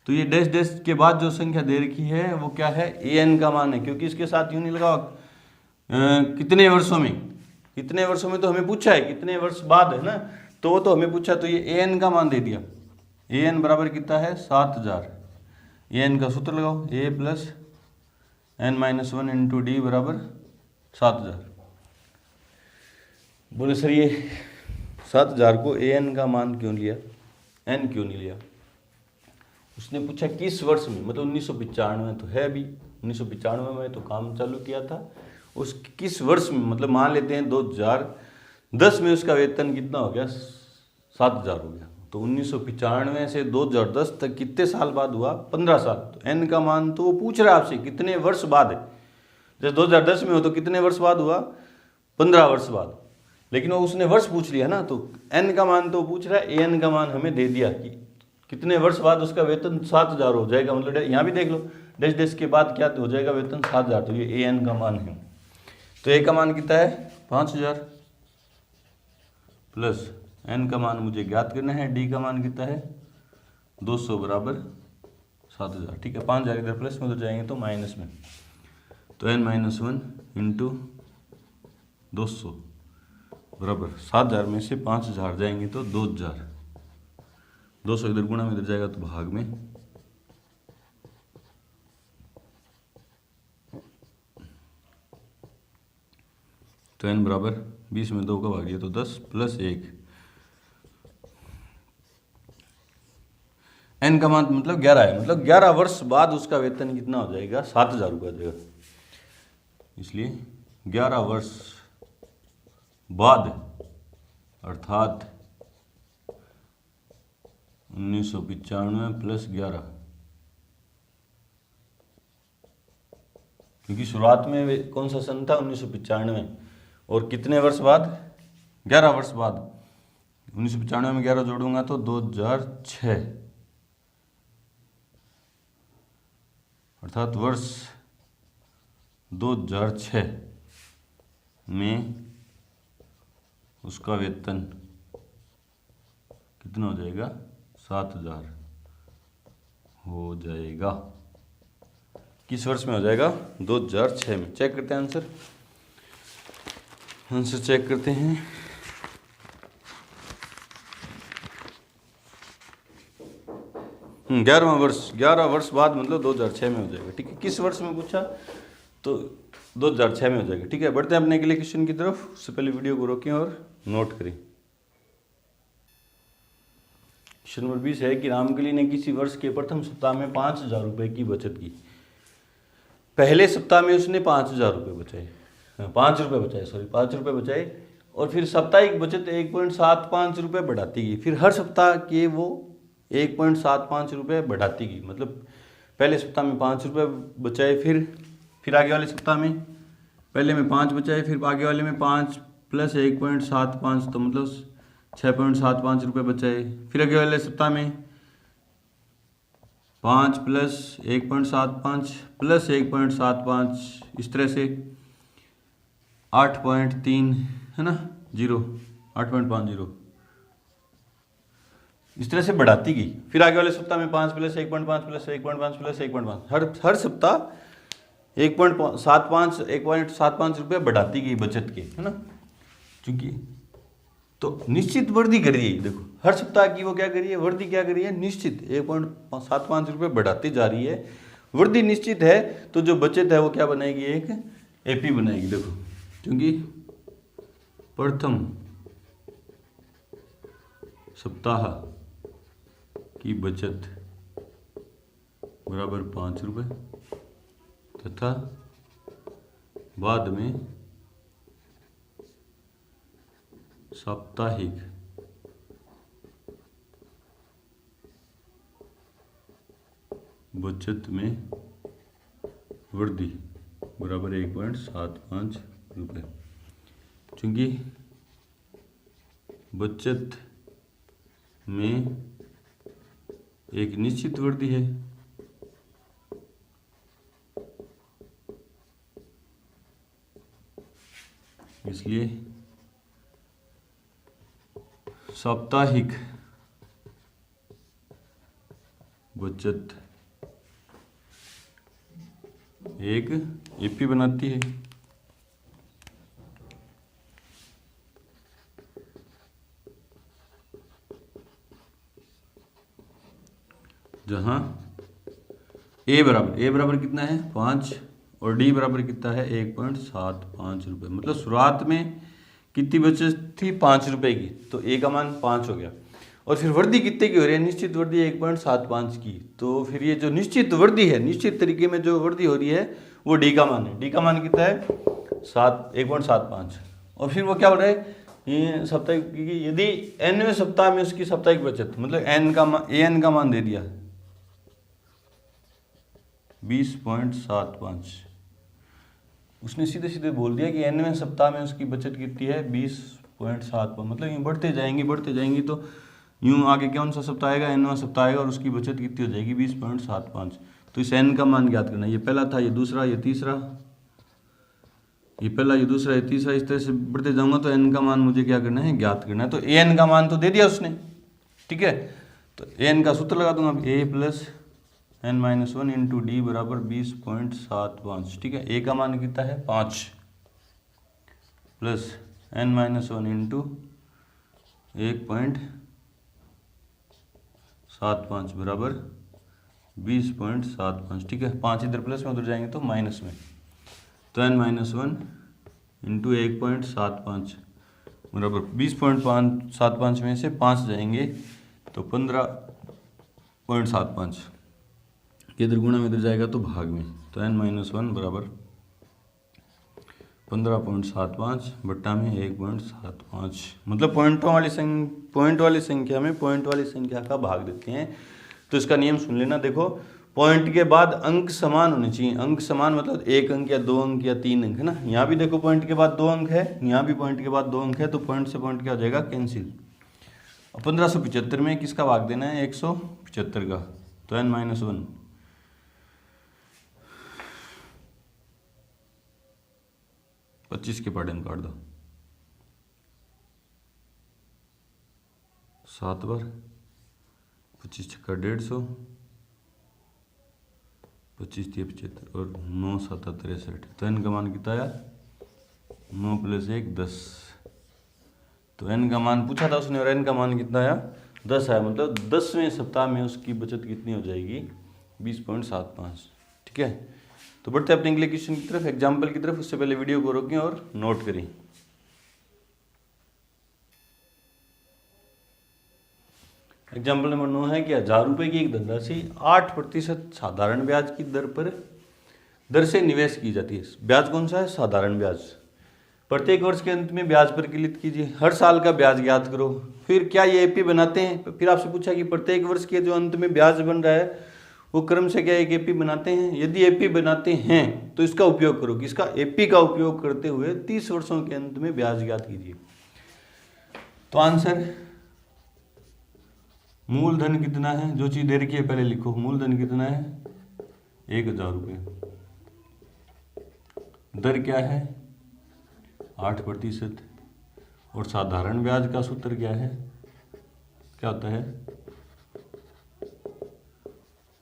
[SPEAKER 1] तो ये डैश डैश के बाद जो संख्या दे रखी है वो क्या है, an का मान है, क्योंकि इसके साथ यूं नहीं लगा कितने वर्षों में तो हमें पूछा है कितने वर्ष बाद, है ना, तो वो तो हमें पूछा, तो ये an का मान दे दिया। an बराबर कितना है 7,000। an का सूत्र लगाओ, a plus n-1 into D बराबर 7,000। बोले सर ये 7,000 को an का मान क्यों लिया, n क्यों नहीं लिया। उसने पूछा किस वर्ष में, मतलब 1995 तो है, अभी 1995 में तो काम चालू किया था, उस किस वर्ष में, मतलब मान लेते हैं 2010 में उसका वेतन कितना हो गया 7,000 हो गया। तो 1995 से 2010 तक कितने साल बाद हुआ, 15 साल। तो n का मान तो वो पूछ रहा है आपसे कितने वर्ष बाद है, जैसे 2010 में हो तो कितने वर्ष बाद हुआ 15 वर्ष बाद, लेकिन वो उसने वर्ष पूछ लिया ना, तो n का मान तो पूछ रहा है, an का मान हमें दे दिया कि कितने वर्ष बाद उसका वेतन 7,000 हो जाएगा। मतलब यहाँ भी देख लो डैश डैश के बाद क्या हो जाएगा वेतन 7,000, तो ये an का मान है। तो a का मान कितना है 5,000 प्लस n का मान मुझे ज्ञात करना है, d का मान कितना है 200 बराबर 7,000। ठीक है, 5,000 इधर प्लस में उधर जाएंगे तो माइनस में, तो n-1 इंटू 200 बराबर 7,000 में से 5,000 जाएंगे तो 2,000, 200 इधर गुणा में इधर जाएगा तो भाग में, तो n बराबर 20 में 2 का भाग दिया तो 10 प्लस 1, n का मान मतलब 11 है, मतलब 11 वर्ष बाद उसका वेतन कितना हो जाएगा 7,000 रुपये हो जाएगा। इसलिए 11 वर्ष बाद अर्थात 1995 प्लस 11, क्योंकि शुरुआत में कौन सा सन था 1995, और कितने वर्ष बाद 11 वर्ष बाद, 1995 में 11 जोड़ूंगा तो 2006, अर्थात वर्ष 2006 में उसका वेतन कितना हो जाएगा 7,000 हो जाएगा। किस वर्ष में हो जाएगा 2006 में। चेक करते हैं आंसर चेक करते हैं। 11 वर्ष बाद मतलब 2006 में हो जाएगा। ठीक है, किस वर्ष में पूछा तो 2006 में हो जाएगा। ठीक है, बढ़ते हैं अपने अगले क्वेश्चन की तरफ। उससे पहले वीडियो को रोकें और नोट करें। क्वेश्चन नंबर 20 है कि रामकली ने किसी वर्ष के प्रथम सप्ताह में 5,000 रुपये की बचत की। पहले सप्ताह में उसने 5,000 रुपये बचाए, 5 रुपये बचाए और फिर साप्ताहिक बचत 1.75 रुपये बढ़ाती गई। फिर हर सप्ताह के वो 1.75 रुपये बढ़ाती गई। मतलब पहले सप्ताह में 5 रुपये बचाए, फिर आगे वाले सप्ताह में पहले में 5 बचाए, फिर आगे वाले में 5 प्लस 1.75 तो मतलब 6.75 रुपये बचाए। फिर आगे वाले सप्ताह में 5 प्लस 1.75 प्लस 1.75 इस तरह से 8.3 है ना, 8.50 इस तरह से बढ़ाती गई। फिर आगे वाले सप्ताह में 5 प्लस 1.5 प्लस 1.5 प्लस 1.5 हर सप्ताह 1.75 रुपये बढ़ाती गई बचत के, है ना। क्योंकि तो निश्चित वृद्धि कर रही है, देखो हर सप्ताह की वो क्या कर रही है, वृद्धि क्या कर रही है, निश्चित 1.75 रुपये बढ़ाती जा रही है, वृद्धि निश्चित है। तो जो बचत है वो क्या बनाएगी, एक एपी बनाएगी। देखो क्योंकि प्रथम सप्ताह की बचत बराबर 5 रुपये तथा बाद में साप्ताहिक बचत में वृद्धि बराबर 1.75 रुपये। चूँकि बचत में एक निश्चित वृद्धि है, इसलिए साप्ताहिक बचत एक एपी बनाती है। जहां ए बराबर कितना है 5 और डी बराबर कितना है 1.75 रुपये। मतलब शुरुआत में कितनी बचत थी 5 रुपये की, तो ए का मान 5 हो गया। और फिर वृद्धि कितने की हो रही है, निश्चित वृद्धि 1.75 की। तो फिर ये जो निश्चित वृद्धि है, निश्चित तरीके में जो वृद्धि हो रही है वो डी का मान है। डी का मान कितना है 1.75। और फिर वो क्या हो रहा है, ये साप्ताहिक, यदि nवें सप्ताह में उसकी साप्ताहिक बचत, मतलब एन का मान दे दिया 20.75, उसने सीधे सीधे बोल दिया कि nवें सप्ताह में उसकी बचत कितनी है 20.75। मतलब यूँ बढ़ते जाएंगी तो यूँ आगे कौन सा सप्ताह आएगा, nवां सप्ताह आएगा और उसकी बचत कितनी हो जाएगी 20.75। तो इस n का मान ज्ञात करना है। ये पहला था, ये दूसरा, ये तीसरा, ये पहला, ये दूसरा, ये तीसरा, इस तरह से बढ़ते जाऊंगा तो n का मान मुझे क्या करना है, ज्ञात करना है। तो an का मान तो दे दिया उसने, ठीक है। तो an का सूत्र लगा दूंगा, a plus n-1 into D बराबर 20.75, ठीक है। a का मान कितना है 5 प्लस n-1 इंटू 1.75 बराबर 20.75, ठीक है। 5 इधर प्लस में, उधर जाएंगे तो माइनस में। तो n-1 इंटू 1.75 बराबर 20.75 में से 5 जाएंगे तो 15.75, इधर गुणा में इधर जाएगा तो भाग में। तो n-1 बराबर 15.75 बट्टा में 1.75। मतलब पॉइंट वाली संख्या में पॉइंट वाली संख्या का भाग देते हैं। तो इसका नियम सुन लेना, देखो पॉइंट के बाद अंक समान होने चाहिए। अंक समान मतलब 1 अंक या 2 अंक या 3 अंक, है ना। यहाँ भी देखो पॉइंट के बाद 2 अंक है, यहाँ भी पॉइंट के बाद 2 अंक है, तो पॉइंट से पॉइंट क्या हो जाएगा, कैंसिल। 1575 में किसका भाग देना है, 175 का। तो n-1 25 के पार्ट में काट दो, 7 बार 25 छक्का 150, 25 3 75 और 9 7 63। तो n का मान कितना आया 9 प्लस 1 10। तो n का मान पूछा था उसने और n का मान कितना आया 10 आया। मतलब 10वें सप्ताह में उसकी बचत कितनी हो जाएगी 20.75, ठीक है। तो बढ़ते अपने अगले क्वेश्चन की तरफ, एग्जाम्पल की तरफ। उससे पहले वीडियो को रोकें और नोट करें। एग्जाम्पल नंबर 9 है कि 1000 रुपये की एक धनराशि 8% साधारण ब्याज की दर से निवेश की जाती है। ब्याज कौन सा है, साधारण ब्याज। प्रत्येक वर्ष के अंत में ब्याज परिकलित कीजिए, हर साल का ब्याज ज्ञात करो। फिर क्या ये एपी बनाते हैं, फिर आपसे पूछा कि प्रत्येक वर्ष के जो अंत में ब्याज बन रहा है वो क्रम से क्या एक एपी बनाते हैं। यदि एपी बनाते हैं तो इसका उपयोग करो, किसका, एपी का उपयोग करते हुए 30 वर्षों के अंत में ब्याज ज्ञात कीजिए। तो आंसर मूलधन कितना है, जो चीज़ दे रखी है पहले लिखो। मूलधन कितना है, 1000 रुपये। दर क्या है, 8%। और साधारण ब्याज का सूत्र क्या है, क्या होता है,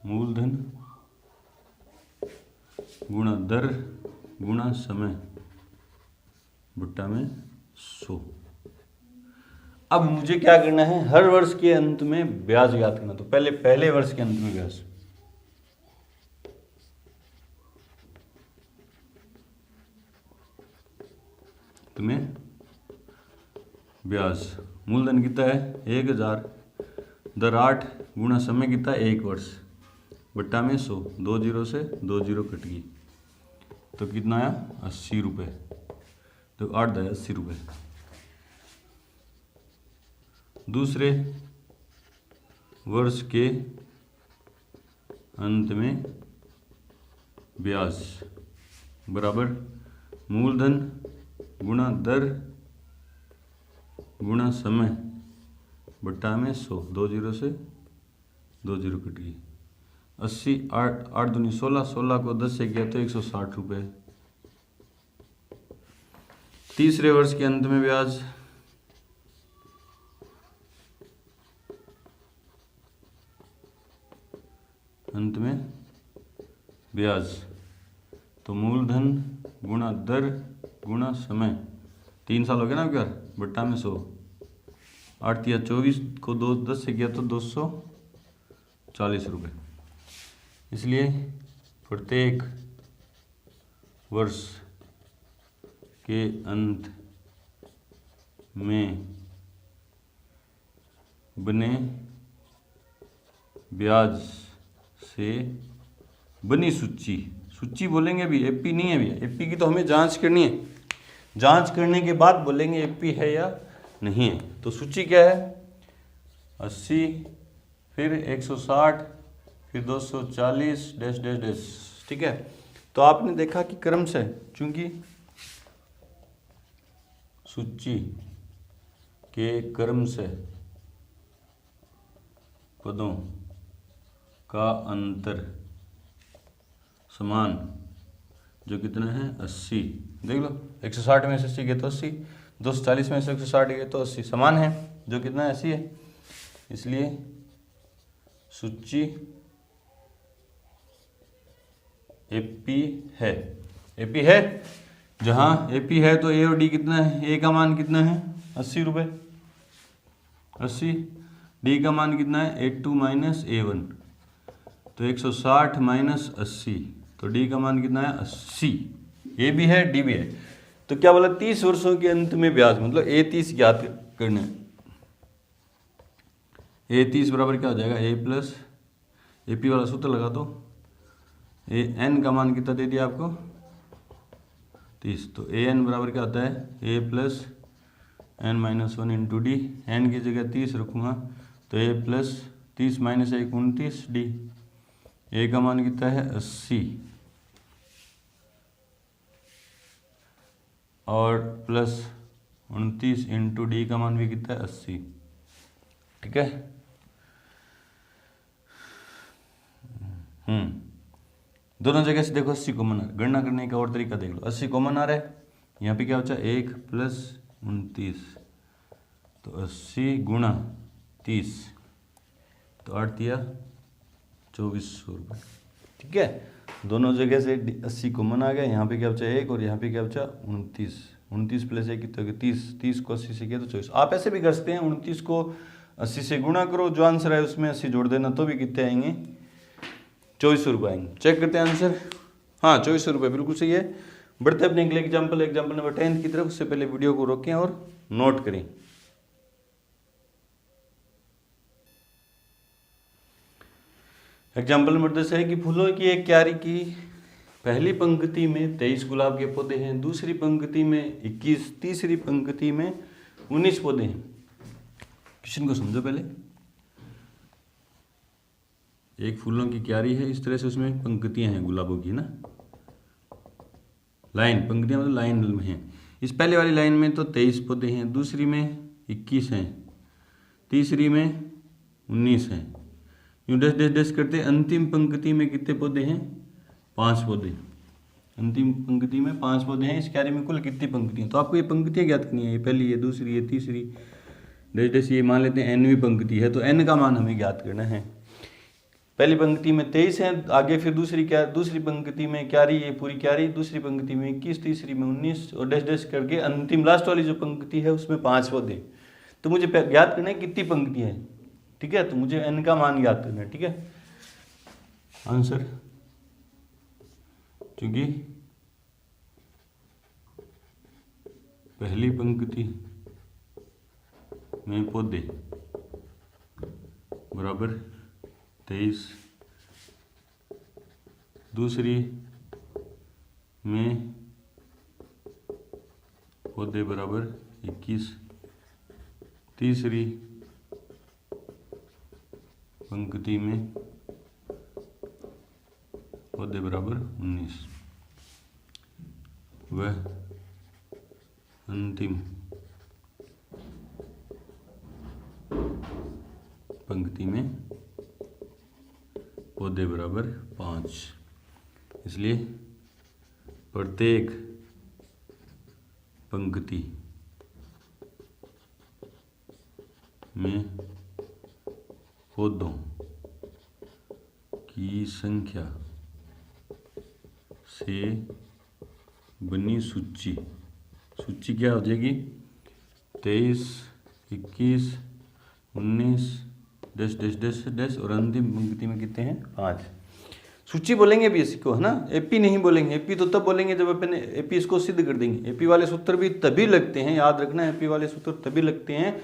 [SPEAKER 1] मूलधन गुणा दर गुणा समय बट्टा में 100। अब मुझे क्या करना है, हर वर्ष के अंत में ब्याज ज्ञात करना। तो पहले वर्ष के अंत में ब्याज, तुम्हें ब्याज, मूलधन कितना है 1000, दर 8 गुणा समय कितना 1 वर्ष बट्टा में 100। 2 जीरो से 2 जीरो कट गई तो कितना आया 80 रुपये। तो 8 10 80 रुपये। दूसरे वर्ष के अंत में ब्याज बराबर मूलधन गुणा दर गुणा समय बट्टा में 100। 2 जीरो से 2 जीरो कट गई। 80 8 दूनी 16, 16 को 10 से किया तो 160 रुपये। तीसरे वर्ष के अंत में ब्याज तो मूलधन गुणा दर गुणा समय, 3 साल हो गया ना यार, बट्टा में 100। 8 या 24 को 10 से किया तो 240 रुपये। इसलिए प्रत्येक वर्ष के अंत में बने ब्याज से बनी सूची बोलेंगे अभी, एपी नहीं है भैया। एपी की तो हमें जांच करनी है, जांच करने के बाद बोलेंगे एपी है या नहीं है। तो सूची क्या है, 80 फिर 160 फिर 240 डैश डैश डैश, ठीक है। तो आपने देखा कि क्रम से, चूंकि सूची के क्रम से पदों का अंतर समान, जो कितना है 80। देख लो 160 में से 80 गए तो 80, 240 में से 160 गए तो 80, समान है, जो कितना है 80 है। इसलिए सूची एपी है। एपी है, जहां एपी है तो ए और डी कितना है, ए का मान कितना है 80 रुपये 80, डी का मान कितना है A2 माइनस A1, तो 160 माइनस 80, तो डी का मान कितना है 80। ए भी है डी भी है। तो क्या बोला, 30 वर्षों के अंत में ब्याज, मतलब A30 ज्ञात करना है। A30 बराबर क्या हो जाएगा, ए प्लस एपी वाला सूत्र लगा दो। एन का मान कितना दे दिया आपको 30, तो एन बराबर क्या होता है A plus N minus 1 into D. N की जगह 30 रखूँगा तो A plus 30 minus 1 29 D. A का मान कितना है 80 और प्लस 29 इंटू डी का मान भी कितना है 80, ठीक है। दोनों जगह से देखो 80 कॉमन आ रहा है, गणना करने का और तरीका देख लो। 80 कॉमन आ रहा है, यहाँ पे क्या बचा 1 प्लस 29, तो 80 गुणा 30, तो 8 दिया 2400 रुपये, ठीक है। दोनों जगह से 80 कॉमन आ गया। यहाँ पे क्या बचा 1 और यहाँ पे क्या बचा 29। 29 प्लस 1 कितना हो गया 30, 30 को 80 से किया तो 24। आप ऐसे भी कर सकते हैं, 29 को 80 से गुणा करो, जो आंसर है उसमें 80 जोड़ देना, तो भी कितने आएंगे 2400 रुपये आएंगे। चेक करते हैं आंसर, हाँ 2400 रुपये बिल्कुल सही है। बढ़ते अपने अगले एग्जाम्पल नंबर 10 की तरफ। उससे पहले वीडियो को रोकें और नोट करें। एग्जाम्पल नंबर 10 है कि फूलों की एक क्यारी की पहली पंक्ति में 23 गुलाब के पौधे हैं, दूसरी पंक्ति में 21, तीसरी पंक्ति में 19 पौधे हैं। क्वेश्चन को समझो पहले। एक फूलों की क्यारी है, इस तरह से उसमें पंक्तियां हैं गुलाबों की ना, लाइन, पंक्तियां मतलब लाइन में हैं। इस पहले वाली लाइन में तो 23 पौधे हैं, दूसरी में 21 हैं, तीसरी में 19 है। यूँ डैश डैश डैश करते अंतिम पंक्ति में कितने पौधे हैं? 5 पौधे। अंतिम पंक्ति में 5 पौधे हैं। इस क्यारी में कुल कितनी पंक्तियाँ? तो आपको ये पंक्तियाँ ज्ञात करनी है। ये पहली, ये दूसरी, ये तीसरी, डैश डैश, ये मान लेते हैं nवीं पंक्ति है, तो n का मान हमें ज्ञात करना है। पहली पंक्ति में 23 है, आगे फिर दूसरी पंक्ति में क्यारी, ये पूरी क्यारी, दूसरी पंक्ति में 21, तीसरी में 19 और डैश डैश करके अंतिम लास्ट वाली जो पंक्ति है उसमें 5 पौधे। तो मुझे ज्ञात करना है कितनी पंक्तियाँ हैं, ठीक है। तो मुझे n का मान ज्ञात करना है, ठीक है। आंसर, क्योंकि पहली पंक्ति में पौधे बराबर 23, दूसरी में पौधे बराबर 21, तीसरी पंक्ति में पौधे बराबर 19, वह अंतिम पंक्ति में पौधे बराबर 5। इसलिए प्रत्येक पंक्ति में पौधों की संख्या से बनी सूची क्या हो जाएगी? 23, 21, 19 डैश डैश डैश डैश और अंतिम पंक्ति में कितने हैं? 5। सूची बोलेंगे भी इसको, है ना। एपी नहीं बोलेंगे। एपी तो तब बोलेंगे जब अपन एपी इसको सिद्ध कर देंगे। एपी वाले सूत्र भी तभी लगते हैं, याद रखना। एपी वाले सूत्र तभी लगते हैं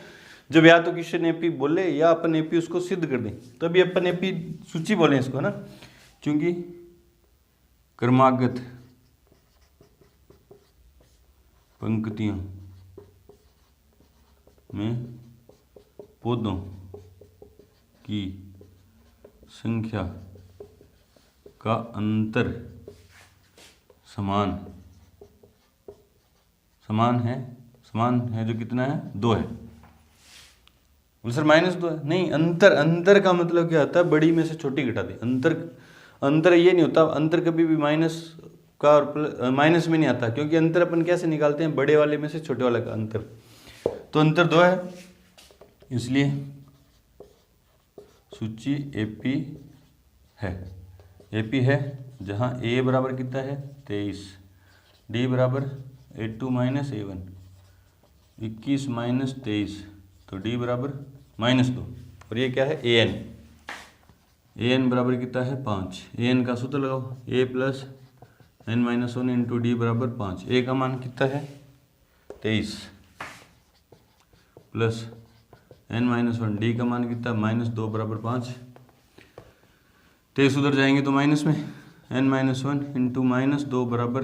[SPEAKER 1] जब या तो क्वेश्चन एपी बोले या अपन एपी उसको सिद्ध कर दें, तभी अपन एपी सूची बोलें इसको, है ना। क्योंकि क्रमागत पंक्तियों में पौधों की संख्या का अंतर समान है जो कितना है? 2 है। बोले सर -2 है। नहीं, अंतर का मतलब क्या होता है? बड़ी में से छोटी घटा दे। अंतर ये नहीं होता। अंतर कभी भी माइनस का और माइनस में नहीं आता, क्योंकि अंतर अपन कैसे निकालते हैं? बड़े वाले में से छोटे वाले का अंतर। तो अंतर 2 है, इसलिए सूची एपी है। एपी है जहाँ ए बराबर कितना है? 23, डी बराबर A2 - A1, 21 - 23, तो डी बराबर -2। और ये क्या है? an बराबर कितना है? 5। an का सूत्र लगाओ, a + n - 1 इंटू डी बराबर 5। a का मान कितना है? 23 प्लस n - 1, डी का मान कितना? -2 बराबर 5। 23 उधर जाएंगे तो माइनस में, n - 1 इंटू -2 बराबर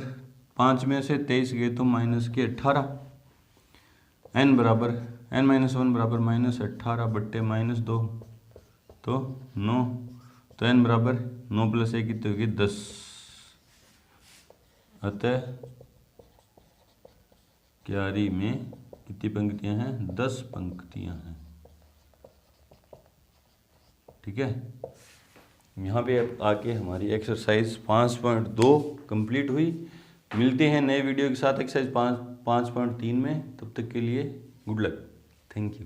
[SPEAKER 1] 5 में से 23 गए तो -18। n - 1 बराबर -18 बट्टे -2 तो 9। तो n बराबर 9 + 1 कितने होगी? 10। अतः क्यारी में कितनी पंक्तियां हैं? 10 पंक्तियां हैं, ठीक है। यहाँ पे आके हमारी एक्सरसाइज 5.2 कंप्लीट हुई। मिलते हैं नए वीडियो के साथ एक्सरसाइज 5.3 में। तब तक के लिए गुड लक, थैंक यू।